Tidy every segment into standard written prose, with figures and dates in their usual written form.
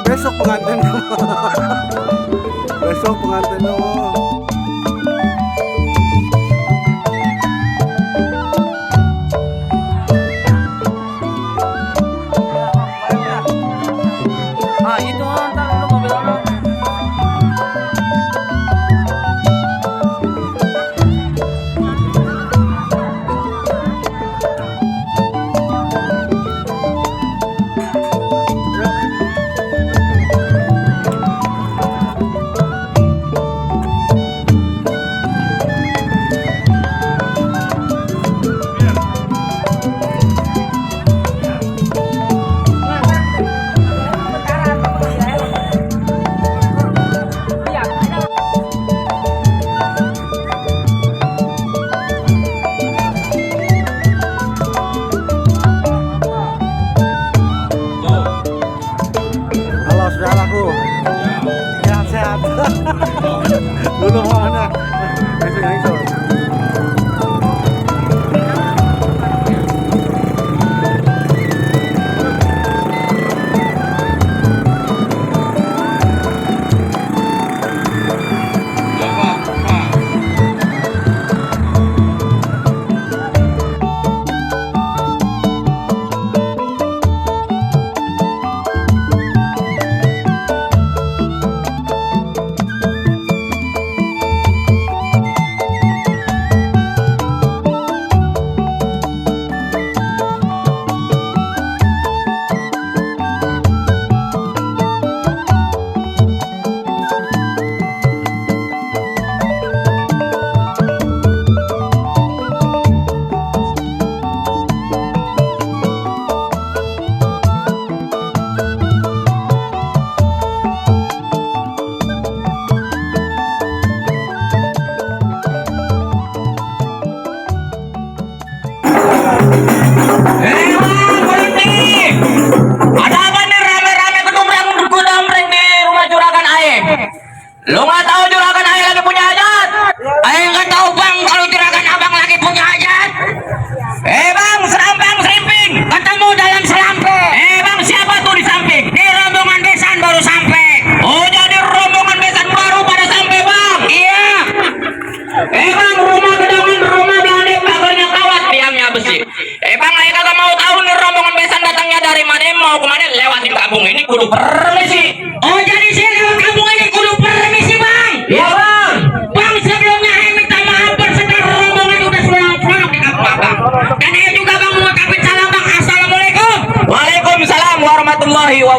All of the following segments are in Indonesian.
Besok pengantin besok pengantin itu ntar lu mobil orang.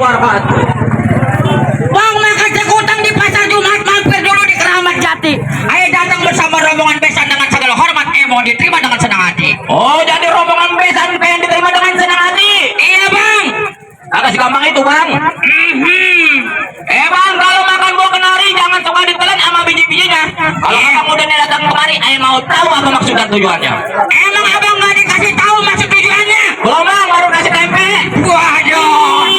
Warmat. Bang, makasih utang di pasar Jumat, mampir dulu di Keramat Jati. Ayo datang bersama rombongan besan dengan segala hormat, mohon diterima dengan senang hati. Oh, jadi rombongan besan pengen diterima dengan senang hati. Iya bang. Agak gampang itu bang. Bang, kalau makan buah kenari jangan suka ditelan sama biji-bijinya. Kalau abang udah datang kemari, ayah mau tahu apa maksud dan tujuannya. Emang abang nggak dikasih tahu maksud tujuannya? Belum bang, baru kasih tempe. Waduh.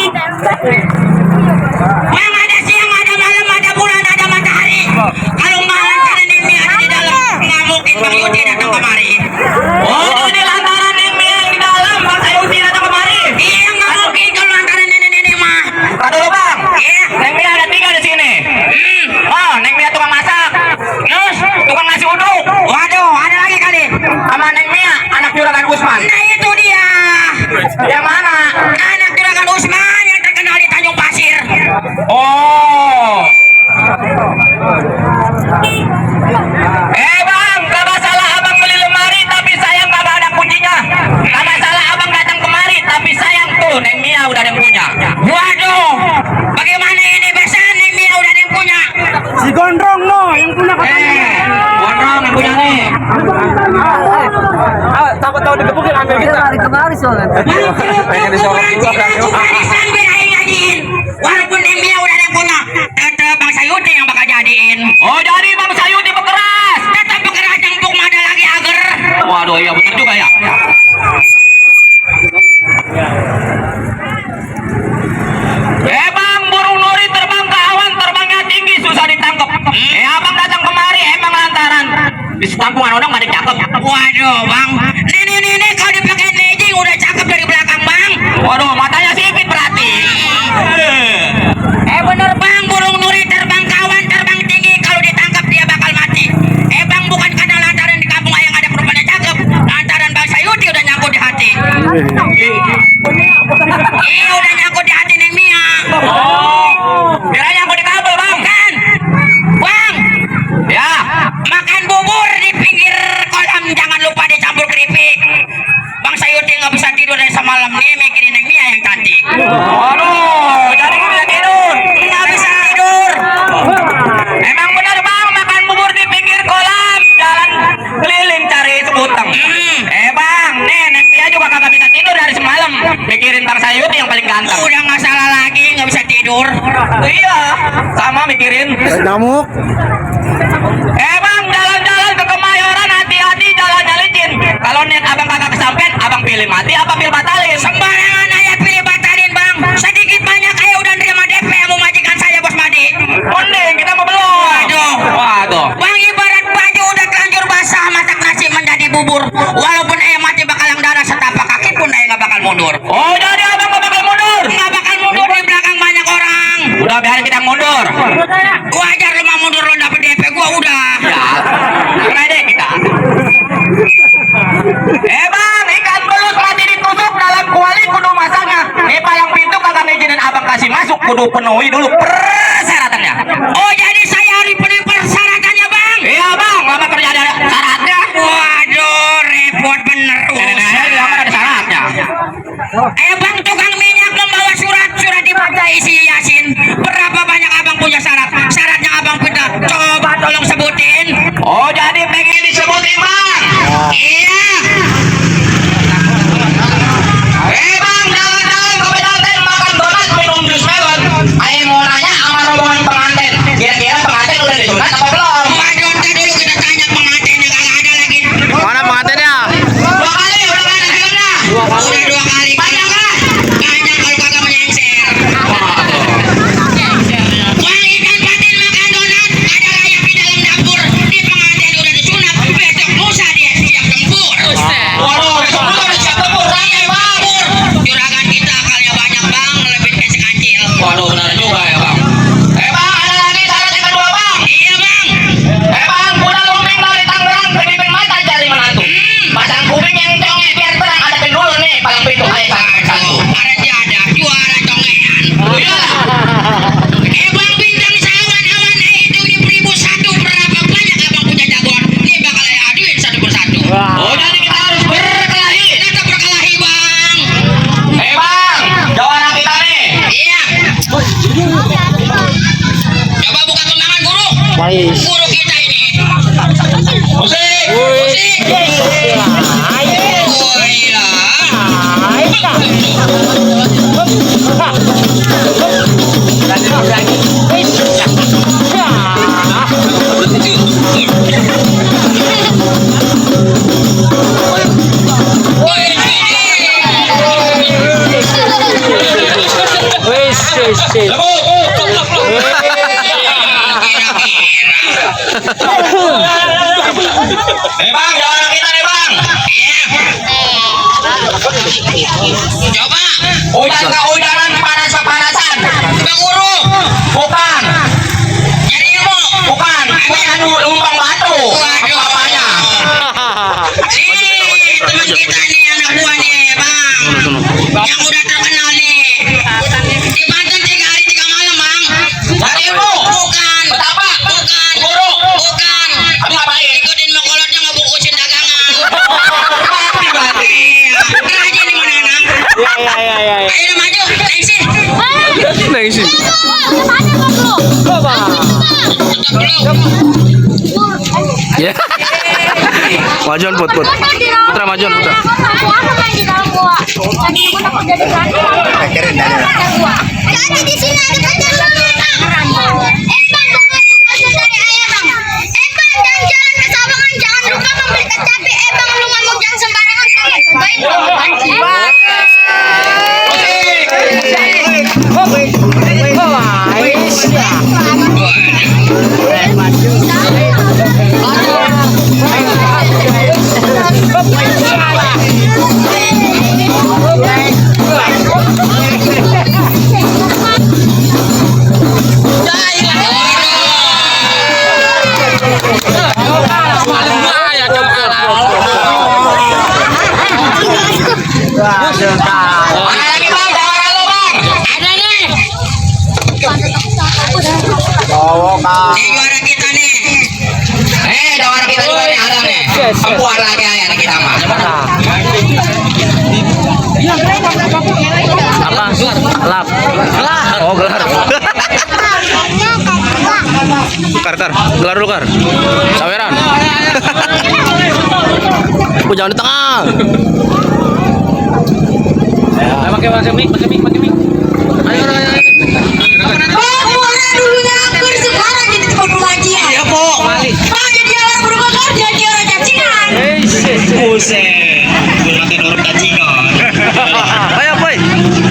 Bang, ada siang, ada malam, ada bulan, ada matahari. Kalau lantaran ini ada di dalam, nggak mungkin Bang Yudi datang kemari. Oh, jadi lantaran Nemi yang di dalam, Bang Sayuti datang kemari. Iya, nggak mungkin kalau lantaran nenek-nenek mah. Aduh bang, Iya. Nemi ada 3 di sini. Oh, Nemi tukang masak. Terus tukang nasi uduk. Waduh, ada lagi kali. Sama Nemi anak juragan Usman. Nah itu dia. Yang mana? Anak juragan Usman yang terkenal di Tanjung Pasir. Oh. Bang, gak masalah abang beli lemari tapi sayang kagak ada kuncinya. Gak masalah abang datang kemari tapi sayang tuh Neng Mia udah ada yang punya. Waduh, bagaimana ini besan Neng Mia udah ada yang punya? Si Gondrong no yang punya Gondrong yang punya nih. Tahu digebukin ambil kita. Lari kemari soalnya. Pengen disorot juga kan. Arisan birain jadiin. Walaupun Neng Mia udah ada yang punya, tetap Bang Sayuti yang bakal jadiin. Oh, jadi Bang Sayuti berkeras. Tetap bekerja jempuk ada lagi agar. Waduh, iya bener juga ya. Bang, burung nuri terbang ke awan, terbangnya tinggi, susah ditangkap. Abang datang kemari emang lantaran di setampungan orang nggak dicakep. Waduh, Bang. Nenek-nenek kalau dipakai nejing udah cakep dari belakang, Bang. Waduh, matanya sipit berarti. Bener Bang, burung nuri terbang kawan, terbang tinggi, kalau ditangkap dia bakal mati. Bang, bukan karena lantaran di kampung yang ada perempuan yang cakep, lantaran Bang Sayuti udah nyangkut di hati. Iya, udah nyangkut di hati Neng Mia. Oh, kiranya aku dikabel bang. Kan, Bang, Ya, makan bubur di pinggir kolam, jangan lupa dicampur keripik. Bang Sayuti nggak bisa tidur dari semalam nih mikirin Neng Mia yang cantik. waduh, jadi nggak bisa tidur. Nggak bisa tidur. Emang benar bang, makan bubur di pinggir kolam, jalan keliling cari sebutang. Bang, nih Mia juga kagak bisa tidur dari semalam, mikirin Bang Sayuti yang paling ganteng. Udah nggak salah lagi, nggak bisa tidur. Iya, sama mikirin. Nyamuk. Bang, jalan-jalan ke Kemayoran hati-hati jalannya licin. Kalau niat abang kagak kesampean, abang pilih mati apa pilih batalin? Sembarangan aja pilih batalin Bang. Sedikit banyak kayak udah nerima DP yang mau majikan saya Bos Madi. Mending kita mau belum. Waduh. Bang, ibarat baju udah terlanjur basah, masak nasi menjadi bubur. Walaupun mati bakalang darah setapak kaki pun nggak bakal mundur. Oh, jadi abang gak bakal mundur? Nggak bakal mundur di belakang banyak orang. Udah biarin kita mundur. Wajar lu mau mundur lo dapet DP gua udah. Ya, mulai deh kita. Bang, ikan belut mati ditusuk dalam kuali kudu masaknya. Nih palang pintu kagak ngizinin abang kasih masuk, kudu penuhi dulu persyaratannya. Oh, jadi saya harus penuhi persyaratannya Bang? Iya bang, lama kerja ada syaratnya. Waduh, repot bener Saya bilang ada syaratnya. Bang, tukang minyak membawa surat dibaca isinya Yasin. Berapa banyak abang punya syarat? Syaratnya abang punya, coba tolong sebutin. Oh, jadi pengen disebutin bang? Iya. Bang, jalan-jalan ke pengantin makan donat minum jus melon. Ayo mau nanya sama rombongan pengantin. Kira-kira pengantin udah disunat apa belum? Waduh, ntar dulu kita tanya pengantinnya, kagak ada lagi. Mana pengantinnya? 2 kali udah kan filmnya. Udah 2 kali. Banyak kan? Banyak kalau kagak menyengsel. Bang, ikan Coba buka kembangan guru. Baik. Guru kita ini. Musik. Musik. Oh, iya. Bang, jangan kita nih bang. Coba. Hujan kehujanan, panas-panasan. Bang Guru. Bukan, Nyari ilmu. bukan. Ini anu lumpang batu. Waduh. Apanya? Nih, teman kita nih, anak buah nih, Bang. Yang udah terkenal nih. Di Banten 3 hari 3 malam, Bang. Cari ilmu. Bukan. Betapa? Bukan. Guru. Bukan. Kamu ngapain? Ikutin mokolotnya ngebungkusin dagangan. Pribadi. Iya. Rajin nih mana anak. Ayo maju, tengsi. Ya. Majuan put. Putra majuan putra. Jadi di sini ada pacar sama bang. Bang, dari ayah bang. Bang, jalan-jalan ke Sawangan jangan lupa membeli kecapi. Bang, lu ngomong jangan sembarangan saya. Baik. Mana lagi bang? Jangan lu bang. Ada nih. Ini juara kita nih. Jawara kita juga nih ada nih. Keluar lagi ayah nih kita mah. Apa? Lap. Oh, gelar. Kar. Gelar dulu, Kar. Saweran. Jangan di tengah. Pakai mic. Dulunya akur sekarang jadi tukang pengajian. Iya po. Bang, jadi orang berubah kerja jadi orang cacingan. Buset. Gue makin orang cacingan. Ayo, boy.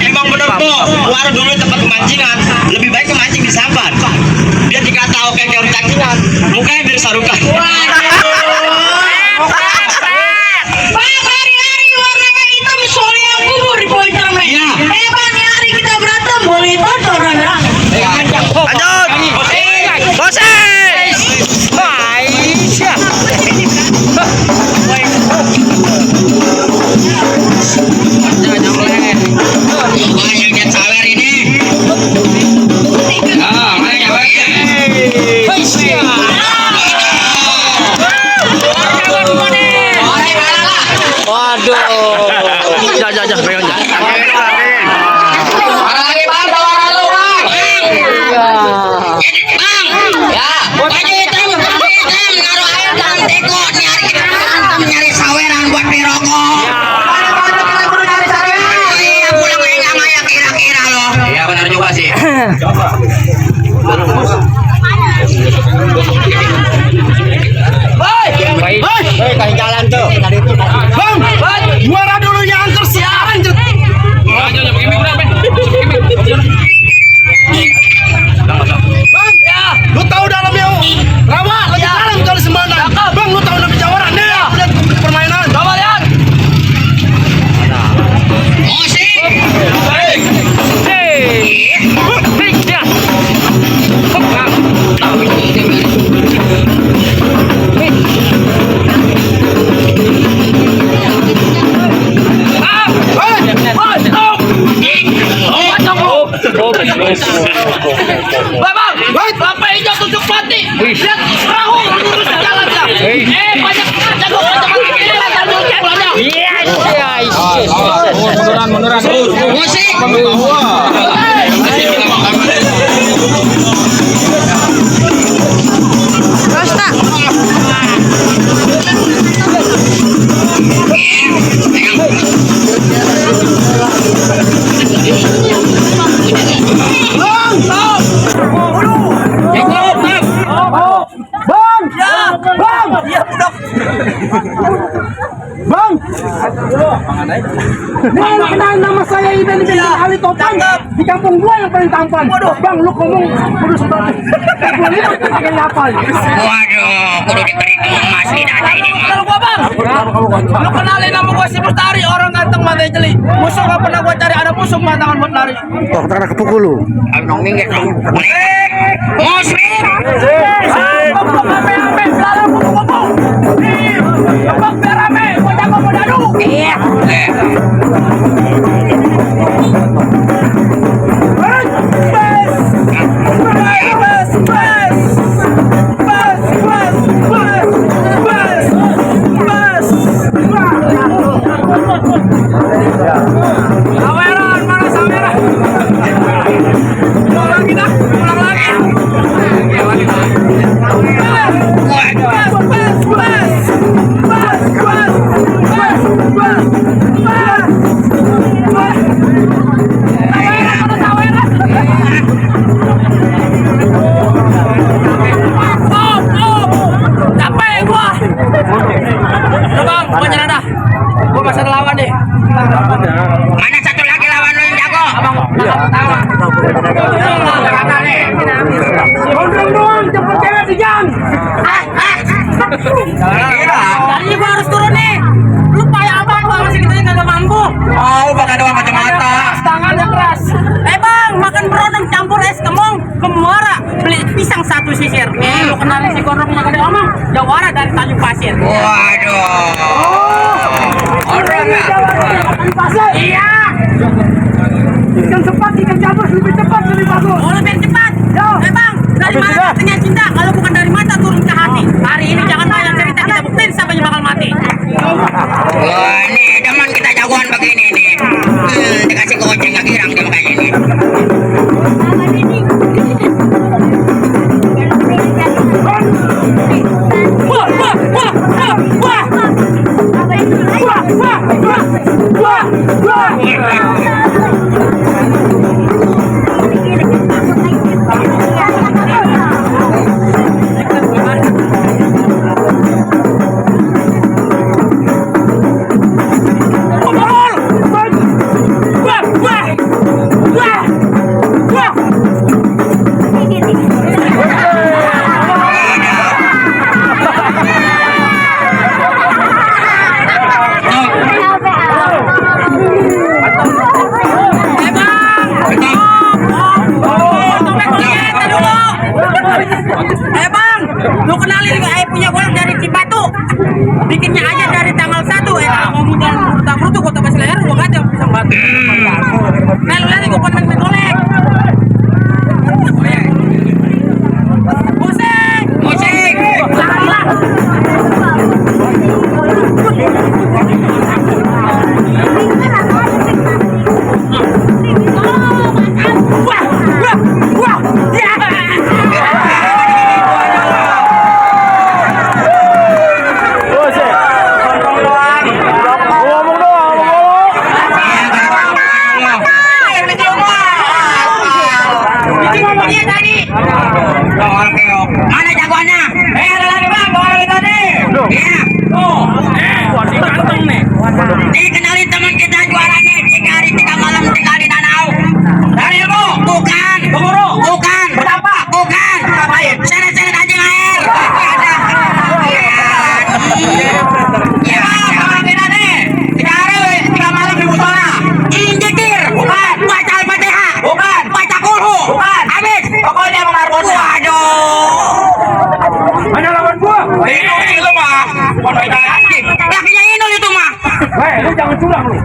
Emang bener po. Warung dulu tempat pemancingan. Lebih baik memancing di Sabar. Biar dikata oke kayak orang cacingan. Mukanya biar sarukan. Bang, hari-hari warnanya hitam soalnya yang kubur di pointer nih. Iya. Bang, nih hari kita berantem boleh tonton orang-orang. Lanjut. Boses. Aisyah. Wah, yang dia sawer ini. Ah, mana ya bang? Waduh. Jah, pegang jah. Mana lagi bang? Jawara lu bang. Jadi, Bang. Ya. Baju hitam, naruh air dalam teko. Nih hari kita berantem nyari saweran buat beli rokok. Iya, pulang ngayang-ngayang kira-kira loh. Iya benar juga sih. Kasih jalan tuh. Bang, juara dulu yang angker siaran. Bang, lu tahu dalamnya rawa lebih dalam kali sembarangan. Bang, lu tahu lebih jawaran nih ya. Lihat permainan. Coba lihat. Musik. Bapak hijau tutup mati. Lihat perahu lurus jalan ya. Banyak jago macam-macam ini lah pulangnya. Musik. Bang! Mana kenal nama saya ini dari Ali Topan di kampung gua yang paling tampan. Bang, lu ngomong kudu seperti gua ini pakai lapal. Waduh, kudu diperhitung emas di data ini mah. Kalau gua bang, lu kenalin nama gua si Mustari, orang ganteng mata jeli. Musuh gak pernah gua cari, ada musuh tangan buat lari. Toh, kita kena kepukul lu. Abang minggir dong. Musrik. Ngomong ame-ame, lalu ngomong. Ngomong biar rame, gua jago mau dadu. Iya. Saweran, mana saweran? Ulang lagi dah, ulang lagi. Capek gua. Bang, gua nyerah dah. Gua masih ada lawan nih. Mana satu lagi lawan lu yang jago? Abang, Gondrong doang, cepet cewek di jam. tadi gua harus turun nih. Lu payah abang, gua masih gitu kagak mampu. Oh, bakal doang kacamata. Tangannya keras. Bang, makan berodong campur es kemong ke Muara. Beli pisang satu sisir. Lu kenalin si Gondrong yang ada omong. Jawara dari Tanjung Pasir. Waduh. Orang nggak? Pasir. Iya. Ikan cepat, ikan campur lebih cepat, lebih bagus. Oh, lebih cepat. Bang, dari mana katanya cinta? Kalau bukan dari mata turun ke hati. Hari ini jangan banyak cerita, kita buktiin siapa yang bakal mati. Wah, nih teman kita jagoan begini nih. Dikasih goceng gak girang dia makanya ini. Wah, wah, wah, wah, wah. Bang, lu kenalin punya gua dari Cibatu. Bikinnya aja dari tanggal 1. Ngomong jangan berutang-berutang kota Basi Leher, gua aja pisang batu. Nah, lu lihat gua pernah main golek. Musik, musik. Lah. Wah, wah, wah. Ya. Mana jagoannya? Ada lagi bang, bawa lagi tadi. Iya. Wadi ganteng nih. Nih kenalin teman kita juaranya 3 hari 3 malam tinggal di danau. Dari ilmu. Bukan. Pemburu. Bukan. Berapa? Bukan. Ngapain? Seret-seret anjing air. Ya, bawa lagi tadi. 3 hari 3 malam di musola. Injekir. Bukan. Baca Al-Fatihah. Bukan. Baca kulhu. Bukan. Habis. Pokoknya emang narkoba. Waduh. Mana lawan gua? Ini lu mah. Pondok anjing. Lakinya Inul itu mah. Hei, lu jangan curang lu.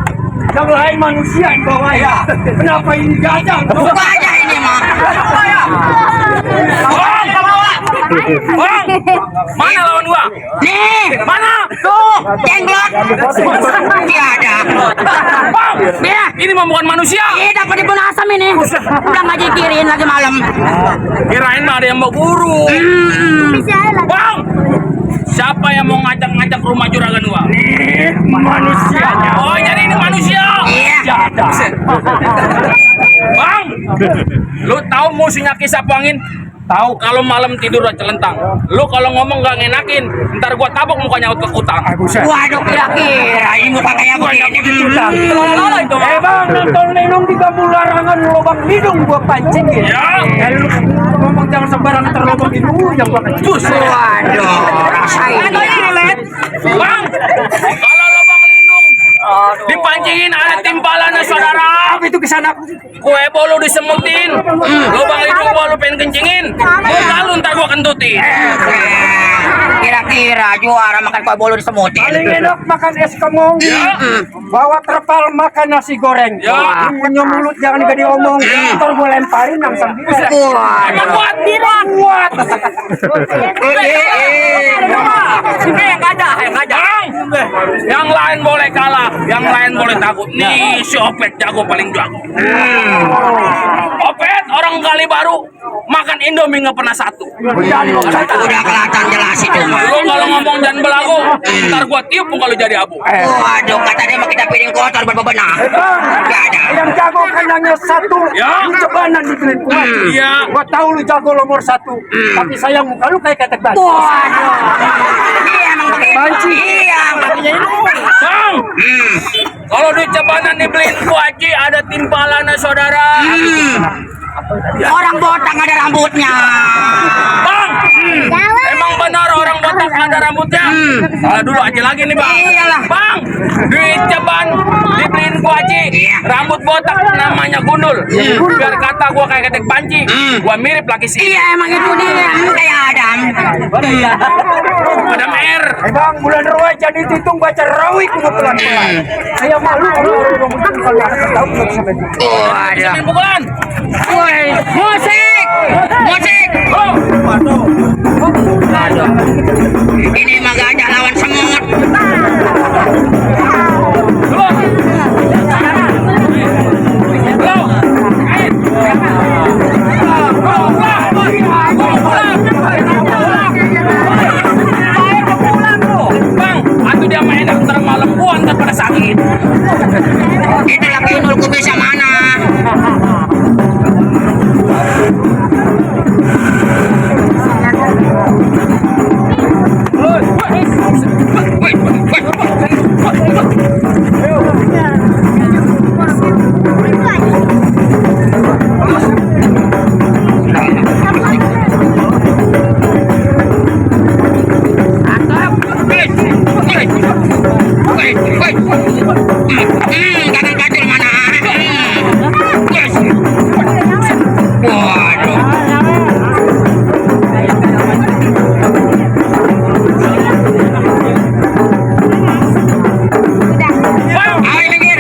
Yang lain manusia di bawah ya. Kenapa ini gajah? Buka aja ini mah. Bang, bawa. Bang, mana lawan gua? Nih. Mana? Tuh. Jenglot. Tiada. Bang, Ya. ini mah bukan manusia. Iya dapat dibunuh asam ini. Udah nggak jikirin lagi malam. Kirain mah ada yang mau buru. Bang, siapa yang mau ngajak-ngajak rumah juragan gua? Manusianya. Oh, jadi ini manusia. Iya. Jada. Bang, Lu tahu musuhnya kisah angin? Tahu kalau malam tidur celentang. Lu kalau ngomong gak ngenakin, ntar gua tabok mukanya ke utang. Waduh, kira-kira ini muka kayak begini. Bang, nonton Lenong di kampung larangan lubang hidung gua pancing ya. Ya. Lu ngomong jangan sembarangan terlubang hidung yang gua kecus. Waduh, rasain. Bang, kalau lubang lindung dipancingin ada timpalannya saudara. Apa itu kesana? Kue bolu disemutin, lubang lindung gua lu pengen kencingin, lalu ntar gua kentutin. Kira-kira juara makan kue bolu disemutin. Paling enak makan es kemong. Bawa terpal makan nasi goreng. Ya. Lu punya mulut jangan gak diomong. Ntar gua lemparin langsung bisa. Emang kuat? Kuat. Bang, yang lain boleh kalah, yang lain boleh takut. Nih si Opet jago paling jago. Opet orang kali baru makan Indomie nggak pernah satu. Udah kelihatan jelas itu mah. Lu kalau ngomong jangan belagu, ntar gua tiup kalau jadi abu. Waduh, kata dia mah kita piring kotor berbebenah. Gak ada. Yang jago kandangnya satu. Ya. Lu cobanan di Glen Kuat. Iya. Gua tahu lu jago nomor 1. Tapi sayang muka lu kayak ketek batu. Waduh. Iya emang begitu. Banci. Iya, makanya itu. Bang, kalau di Cebanan dibeliin kuaci ada timpalannya saudara. Orang botak ada rambutnya. Bang, emang benar orang botak ada rambutnya? Salah dulu aja lagi nih bang. Iyalah. Bang, di Ceban dibeliin kuaci, rambut botak namanya gundul. Biar kata gua kayak ketek panci, gua mirip laki sih. Iya emang itu dia. Kayak Adam. Ada mer. Bang, bulan Rawa jadi dihitung baca rawi kudu pelan-pelan. Saya malu orang ngomong kalau anak tahu nggak bisa begitu. Waduh. Main pukulan. Woi, musik. Musik. Aduh. Ini mah gak ada lawan semut. Bang, atuh dia main ntar malam gua ntar pada sakit. Itu laki nulku bisa mana? Kadang kacil mana? Waduh. Ayo minggir.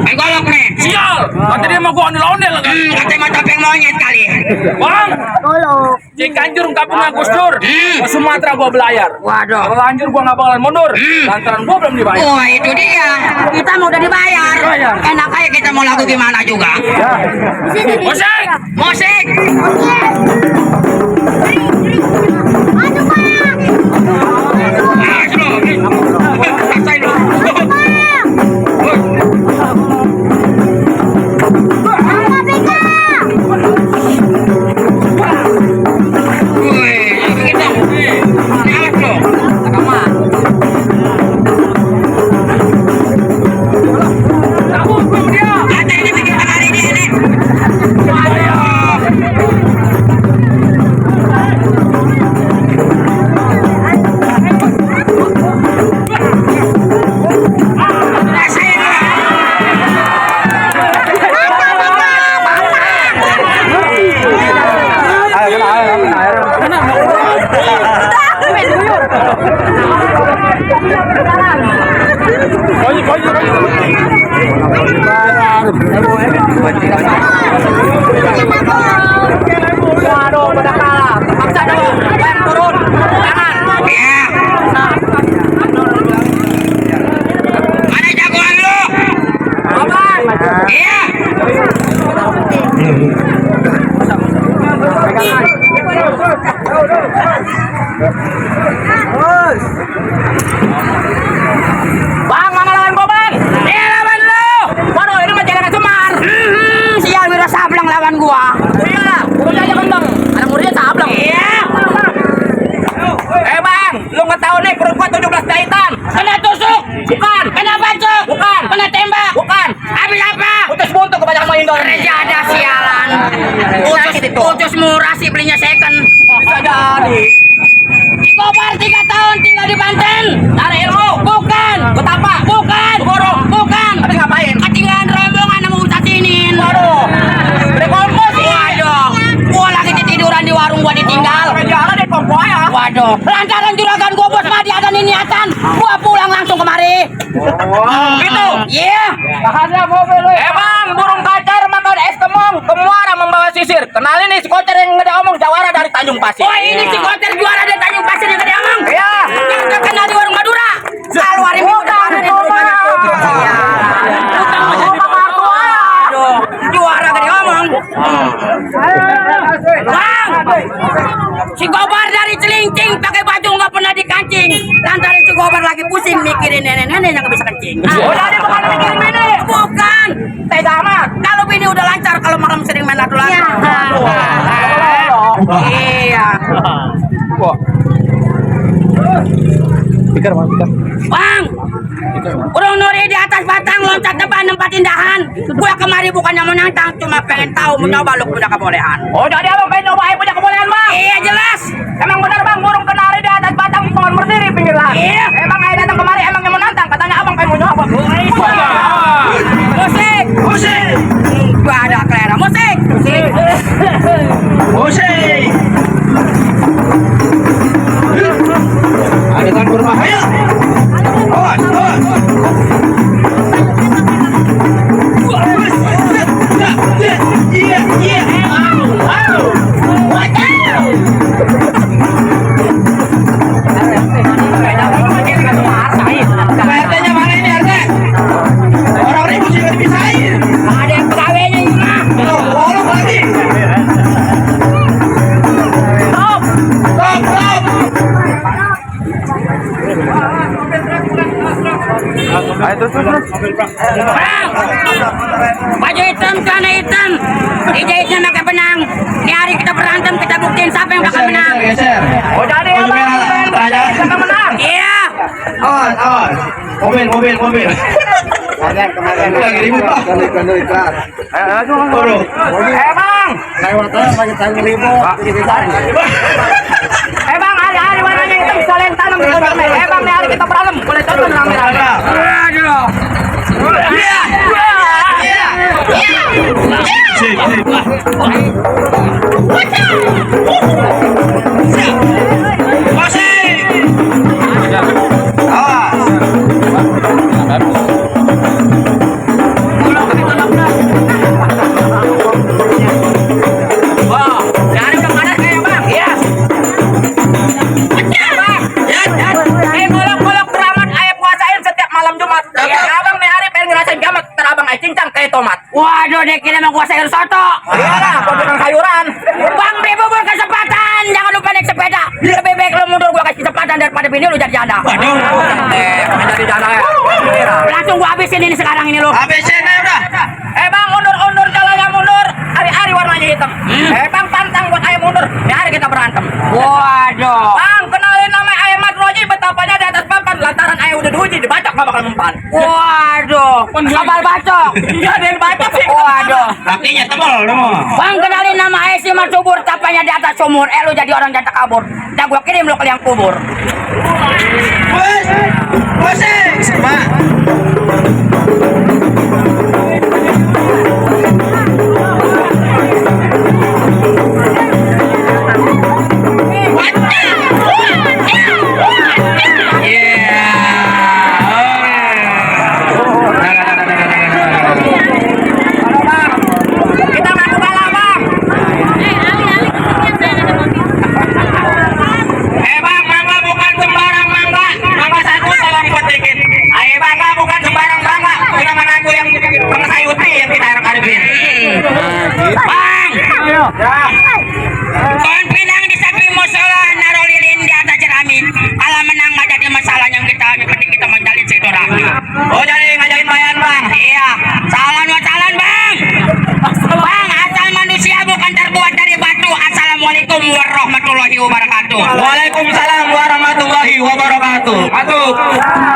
Main golok nih. Sial, kata dia mau gua ondel-ondel kan. Katanya mau topeng monyet kali. Bang, Cikanjur kampungnya Gus Dur. Ke Sumatera gua belayar. Waduh. Kalau lanjut gua nggak bakalan mundur. Lantaran gua belum dibayar. Wah itu dia. Kita mau udah dibayar. Enak aja kita mau lagu gimana juga. Musik. Musik. Waduh, pada kalah. Paksa dong. Bayang turun. Tangan. Iya. Mana jagoan lu? Aman. Iya. Bang, mana lawan gua, Bang? Iya, lawan lu. Waduh, ini mah jalan semar. Sial bang lawan gua. Iya, pokoknya aja kan bang. Ada muridnya sableng. Iya. Bang, lu nggak tahu nih perut gua 17 jahitan. Kena tusuk. Bukan. Kena bacok. Bukan. Kena tembak. Bukan. Habis apa? Putus buntu kebanyakan main dong. Gereja ada sialan. Sakit itu. Putus murah sih belinya second. Bisa jadi. Si Kobar 3 tahun tinggal di Banten. Cari ilmu. Bukan. Betapa? Bukan. Borong. Bukan. Tapi ngapain? Ketinggalan rombongan sama Ustadz Inin. Waduh. Beli kompos. Waduh. Gua lagi tiduran di warung gua ditinggal. Jalan di kompos ya. Waduh. Lantaran juragan gua bos mah ada niatan. Gua pulang langsung kemari. Gitu. Iya. Bahannya mobil. Bang, burung kacar makan es kemong, kemuara membawa sisir. Kenalin nih si kocer yang ngeda omong jawara dari Tanjung Pasir. Oh ini si Koter juara dari Tanjung Pasir yang tadi omong. Iya. Yang terkenal di warung Madura. Selalu hari Minggu depan ada di rumah. Iya. Aduh, juara tadi omong. Bang, si Gobar dari Celincing pakai baju nggak pernah dikancing. Lantaran si Gobar lagi pusing mikirin nenek-nenek yang nggak bisa kencing. Oh, jadi bukan mikirin bini. Bukan. Tega amat. Kalau bini udah lancar, kalau malam sering main latu latu. Iya. Bang, burung nuri di atas batang loncat depan nempatin dahan. Gua kemari bukannya menantang, cuma pengen tahu mencoba lu punya kebolehan. Oh, jadi abang pengen nyobain punya kebolehan bang? Iya jelas. Emang benar bang burung kenari di atas batang pohon berdiri pinggir lahan? Iya. Emang ayah datang kemari emangnya menantang? Katanya abang pengen mau nyoba. Musik. Musik. Gua ada kelera musik. Musik. Adegan berbahaya. Awas, awas. Iya, iya. RT-nya mana ini RT? Orang ribut juga dipisahin. Ada yang pegawainya ini mah. Bolong lagi. Stop. Stop, stop. Bang, baju hitam, celana hitam, hijau pakai benang. Ini hari kita berantem, kita buktiin siapa yang bakal menang. Geser. Oh, jadi abang pengen menang. Iya. Awas, awas. Mobil. Lagi ribut pak. Waduh. Bang. Bang, hari-hari warnanya hitam sekalian tanam di dalam. Bang, nih hari kita berantem. Boleh tonton lang merah. Aduh. Iya. Wah, hari udah panas kayak bang. Iya. Golok-golok keramat ayah puasain setiap malam Jumat. Ya, abang nih hari pengen ngerasain gamat terabang ayah cincang kayak tomat. Waduh, deh kita mau gua sayur soto. Iyalah, gua bikin sayuran. Bang, beli bubur kesempatan. Jangan lupa naik sepeda. Lebih baik lu mundur gua kasih kesempatan daripada bini lu jadi janda. Jadi jana ya. Langsung gua habisin ini sekarang ini lu. ABC-nya udah. Bang, mundur jalannya mundur. Hari-hari warnanya hitam. Bang, pantang buat ayah mundur. Nih hari kita berantem. Waduh. Bang, kenalin nama ayah Mat Roji betapanya di atas papan. Lantaran ayah udah diuji dibacok gak bakal mempan. Waduh. Abal bacok. Iya, dia bacok sih. Waduh. Kakinya tebal dong. Bang, kenalin nama ayah si Mat Subur, tapanya di atas sumur. Lu jadi orang jatah kabur. Dan gua kirim lu ke liang kubur. Musik. Pak. Kita ngaku kalah, Bang. Bang, mangga bukan sembarang mangga. Mangga satu tolong petikin. Bangga bukan sembarang mangga. Kita menanggu yang pengesayuti yang kita harap hadapin. Bang. Pohon pinang di samping musola, naruh lilin di atas jerami. Kalau menang nggak jadi masalah yang kita, yang penting kita menjalin silaturahmi. Oh, jadi ngajakin bayan, Bang. Iya, salam Bang. Bang, asal warahmatullahi wabarakatuh. Waalaikumsalam warahmatullahi wabarakatuh. Atuh.